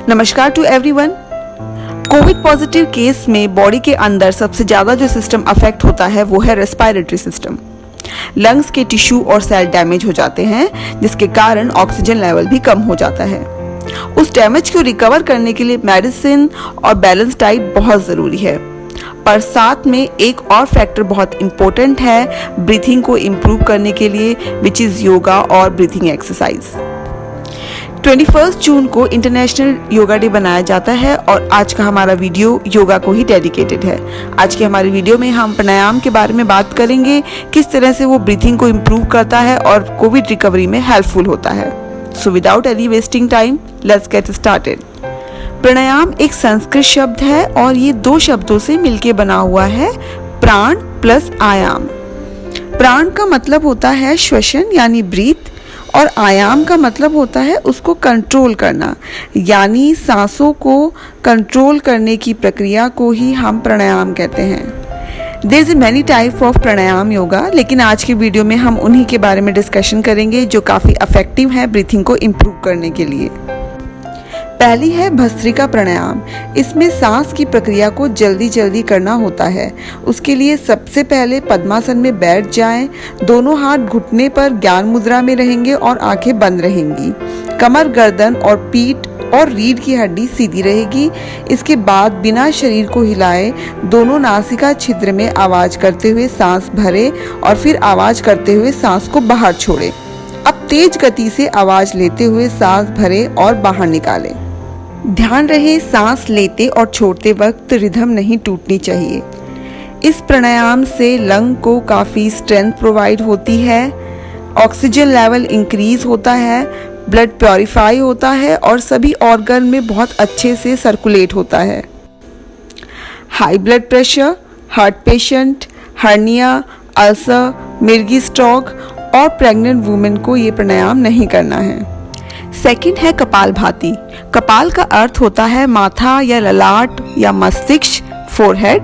नमस्कार to everyone. Covid positive case में body के अंदर सबसे ज़्यादा जो सिस्टम अफेक्ट होता है वो है रेस्पिरेटरी सिस्टम। लंग्स के टिश्यू और सेल डैमेज हो जाते हैं, जिसके कारण ऑक्सीजन लेवल भी कम हो जाता है। उस डैमेज को रिकवर करने के लिए मेडिसिन और बैलेंस डाइट बहुत ज़रूरी है, पर साथ में एक और फैक्टर बहुत इम्पोर्टेंट है ब्रीथिंग को इम्प्रूव करने के लिए, विच इज़ योगा और ब्रीथिंग एक्सरसाइज। 21 जून को इंटरनेशनल योगा डे बनाया जाता है और आज का हमारा वीडियो योगा को ही डेडिकेटेड है। आज के हमारे वीडियो में हम प्राणायाम के बारे में बात करेंगे, किस तरह से वो ब्रीथिंग को इम्प्रूव करता है और कोविड रिकवरी में हेल्पफुल होता है। So without any wasting time, let's get started. Pranayama एक संस्कृत शब्द है और ये दो शब्दों से मिलकर बना हुआ है, प्राण प्लस आयाम। प्राण का मतलब होता है श्वसन यानी ब्रीथ, और आयाम का मतलब होता है उसको कंट्रोल करना, यानी सांसों को कंट्रोल करने की प्रक्रिया को ही हम प्राणायाम कहते हैं। There is many type of pranayama yoga, लेकिन आज के वीडियो में हम उन्हीं के बारे में डिस्कशन करेंगे जो काफ़ी इफेक्टिव है ब्रीथिंग को इम्प्रूव करने के लिए। पहली है भस्त्रिका प्राणायाम। इसमें सांस की प्रक्रिया को जल्दी जल्दी करना होता है। उसके लिए सबसे पहले पद्मासन में बैठ जाएं, दोनों हाथ घुटने पर ज्ञान मुद्रा में रहेंगे और आंखें बंद रहेंगी। कमर, गर्दन और पीठ और रीढ़ की हड्डी सीधी रहेगी। इसके बाद बिना शरीर को हिलाए दोनों नासिका छिद्र में आवाज करते हुए सांस भरे और फिर आवाज करते हुए सांस को बाहर छोड़े। अब तेज गति से आवाज लेते हुए सांस भरे और बाहर निकालें। ध्यान रहे, सांस लेते और छोड़ते वक्त रिदम नहीं टूटनी चाहिए। इस प्राणायाम से लंग को काफ़ी स्ट्रेंथ प्रोवाइड होती है, ऑक्सीजन लेवल इंक्रीज होता है, ब्लड प्योरीफाई होता है और सभी ऑर्गन में बहुत अच्छे से सर्कुलेट होता है। High blood pressure, heart patient, hernia, ulcer, मिर्गी स्ट्रोक और प्रेग्नेंट वुमेन को ये प्राणायाम नहीं करना है। सेकंड है कपालभाति। कपाल का अर्थ होता है माथा या ललाट या मस्तिष्क, फोरहेड,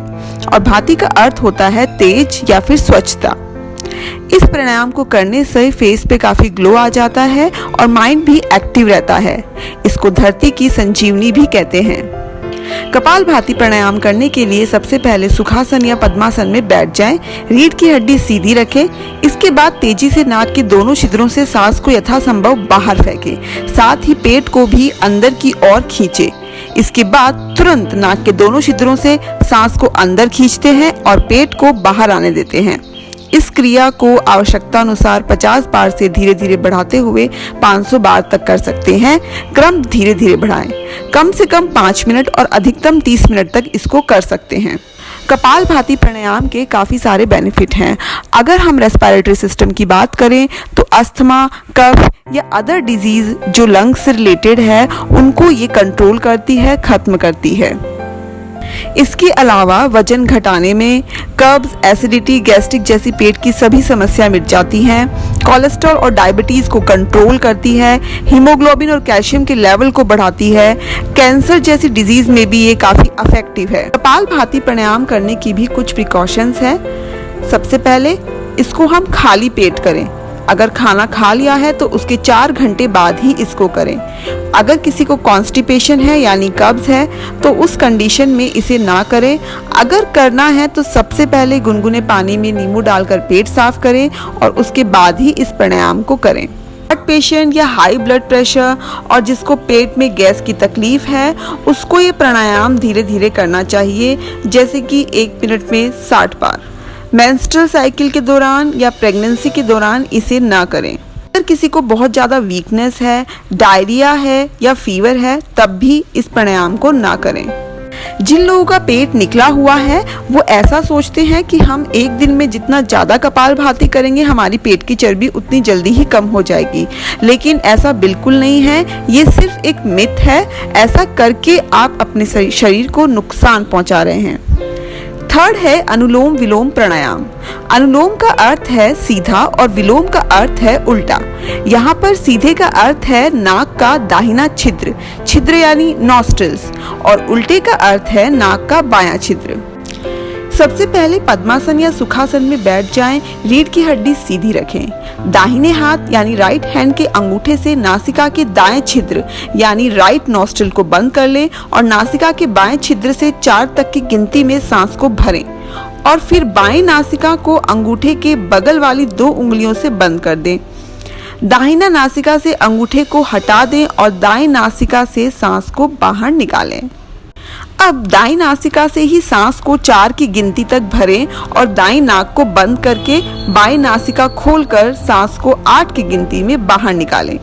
और भाति का अर्थ होता है तेज या फिर स्वच्छता। इस प्राणायाम को करने से फेस पे काफी ग्लो आ जाता है और माइंड भी एक्टिव रहता है। इसको धरती की संजीवनी भी कहते हैं। कपालभाति प्राणायाम करने के लिए सबसे पहले सुखासन या पद्मासन में बैठ जाएं, रीढ़ की हड्डी सीधी रखें। इसके बाद तेजी से नाक के दोनों छिद्रों से सांस को यथासंभव बाहर फेंकें, साथ ही पेट को भी अंदर की ओर खींचें। इसके बाद तुरंत नाक के दोनों छिद्रों से सांस को अंदर खींचते हैं और पेट को बाहर आने देते हैं। इस क्रिया को आवश्यकता अनुसार 50 बार से धीरे धीरे बढ़ाते हुए 500 बार तक कर सकते हैं। क्रम धीरे धीरे बढ़ाएं। कम से कम 5 मिनट और अधिकतम 30 मिनट तक इसको कर सकते हैं। कपालभाति प्राणायाम के काफ़ी सारे बेनिफिट हैं। अगर हम रेस्पिरेटरी सिस्टम की बात करें तो अस्थमा, कफ या अदर डिजीज जो लंग्स से रिलेटेड है उनको ये कंट्रोल करती है, खत्म करती है। इसके अलावा वजन घटाने में, कब्ज, एसिडिटी, गैस्ट्रिक जैसी पेट की सभी समस्या मिट जाती हैं। कोलेस्ट्रॉल और डायबिटीज को कंट्रोल करती है। हीमोग्लोबिन और कैल्शियम के लेवल को बढ़ाती है। कैंसर जैसी डिजीज में भी ये काफी इफेक्टिव है। कपालभाति प्राणायाम करने की भी कुछ प्रिकॉशंस हैं। सबसे पहले इसको हम खाली पेट करें। अगर खाना खा लिया है तो उसके 4 घंटे बाद ही इसको करें। अगर किसी को कॉन्स्टिपेशन है यानी कब्ज है तो उस कंडीशन में इसे ना करें। अगर करना है तो सबसे पहले गुनगुने पानी में नींबू डालकर पेट साफ करें और उसके बाद ही इस प्राणायाम को करें। हार्ट पेशेंट या हाई ब्लड प्रेशर और जिसको पेट में गैस की तकलीफ है उसको ये प्राणायाम धीरे धीरे करना चाहिए, जैसे कि 1 मिनट में 60 बार। मेंस्ट्रुअल साइकिल के दौरान या प्रेगनेंसी के दौरान इसे ना करें। अगर किसी को बहुत ज़्यादा वीकनेस है, डायरिया है या फीवर है तब भी इस प्राणायाम को ना करें। जिन लोगों का पेट निकला हुआ है वो ऐसा सोचते हैं कि हम एक दिन में जितना ज़्यादा कपालभाति करेंगे हमारी पेट की चर्बी उतनी जल्दी ही कम हो जाएगी, लेकिन ऐसा बिल्कुल नहीं है। ये सिर्फ एक मिथ है। ऐसा करके आप अपने शरीर को नुकसान पहुंचा रहे हैं। थर्ड है अनुलोम विलोम प्राणायाम। अनुलोम का अर्थ है सीधा और विलोम का अर्थ है उल्टा। यहाँ पर सीधे का अर्थ है नाक का दाहिना छिद्र, छिद्र यानी नॉस्ट्रिल्स, और उल्टे का अर्थ है नाक का बायां छिद्र। सबसे पहले पद्मासन या सुखासन में बैठ जाएं, रीढ़ की हड्डी सीधी रखें। दाहिने हाथ यानी राइट हैंड के अंगूठे से नासिका के दाएं छिद्र यानी राइट नॉस्ट्रिल को बंद कर लें और नासिका के बाएं छिद्र से 4 तक की गिनती में सांस को भरें और फिर बाएं नासिका को अंगूठे के बगल वाली 2 उंगलियों से बंद कर दें। दाहिना नासिका से अंगूठे को हटा दें और दाएं नासिका से सांस को बाहर निकालें। अब दाईं नासिका से ही सांस को 4 की गिनती तक भरें और दाईं नाक को बंद करके बाईं नासिका खोलकर सांस को 8 की गिनती में बाहर निकालें।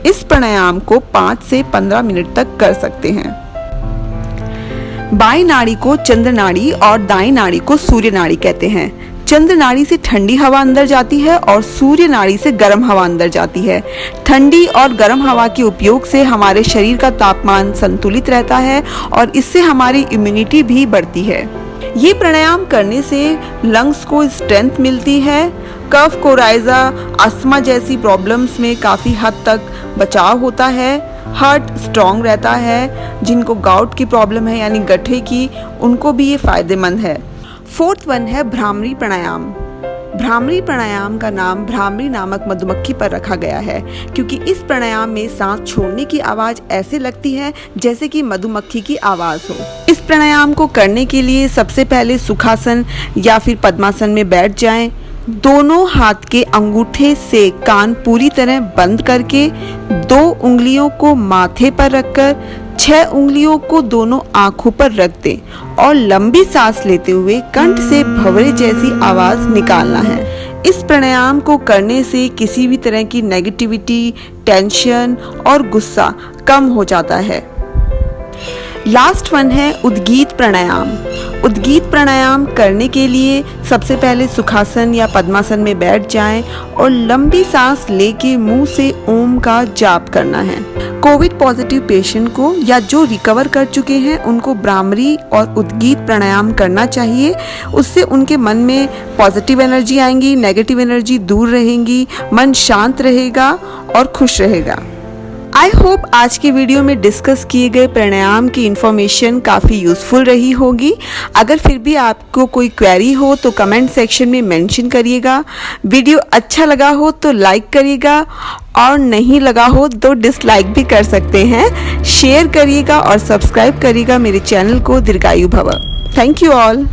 इस प्राणायाम को 5 से 15 मिनट तक कर सकते हैं। बाईं नाड़ी को चंद्र नाड़ी और दाईं नाड़ी को सूर्य नाड़ी कहते हैं। चंद्र नाड़ी से ठंडी हवा अंदर जाती है और सूर्य नाड़ी से गर्म हवा अंदर जाती है। ठंडी और गर्म हवा के उपयोग से हमारे शरीर का तापमान संतुलित रहता है और इससे हमारी इम्यूनिटी भी बढ़ती है। ये प्राणायाम करने से लंग्स को स्ट्रेंथ मिलती है। कफ कोराइजा, अस्थमा जैसी प्रॉब्लम्स में काफ़ी हद तक बचाव होता है। हार्ट स्ट्रॉन्ग रहता है। जिनको गाउट की प्रॉब्लम है यानी गठे की, उनको भी ये फायदेमंद है। 4th वन है भ्रामरी प्राणायाम। भ्रामरी प्राणायाम का नाम भ्रामरी नामक मधुमक्खी पर रखा गया है क्योंकि इस प्राणायाम में सांस छोड़ने की आवाज ऐसे लगती है जैसे कि मधुमक्खी की आवाज हो। इस प्राणायाम को करने के लिए सबसे पहले सुखासन या फिर पद्मासन में बैठ जाएं। दोनों हाथ के अंगूठे से कान पूरी तरह बंद करके 2 उंगलियों को माथे पर रखकर 6 उंगलियों को दोनों आंखों पर रख दें और लंबी सांस लेते हुए कंठ से भंवरे जैसी आवाज निकालना है। इस प्राणायाम को करने से किसी भी तरह की नेगेटिविटी, टेंशन और गुस्सा कम हो जाता है। लास्ट वन है उद्गीत प्राणायाम। उद्गीत प्राणायाम करने के लिए सबसे पहले सुखासन या पद्मासन में बैठ जाएं और लंबी सांस लेके मुंह से ओम का जाप करना है। कोविड पॉजिटिव पेशेंट को या जो रिकवर कर चुके हैं उनको भ्रामरी और उद्गीत प्राणायाम करना चाहिए। उससे उनके मन में पॉजिटिव एनर्जी आएंगी, नेगेटिव एनर्जी दूर रहेंगी, मन शांत रहेगा और खुश रहेगा। आई होप आज के वीडियो में डिस्कस किए गए प्राणायाम की इन्फॉर्मेशन काफ़ी यूज़फुल रही होगी। अगर फिर भी आपको कोई क्वेरी हो तो कमेंट सेक्शन में मेंशन करिएगा। वीडियो अच्छा लगा हो तो लाइक करिएगा और नहीं लगा हो तो डिसलाइक भी कर सकते हैं। शेयर करिएगा और सब्सक्राइब करिएगा मेरे चैनल को। दीर्घायु भव। Thank you all.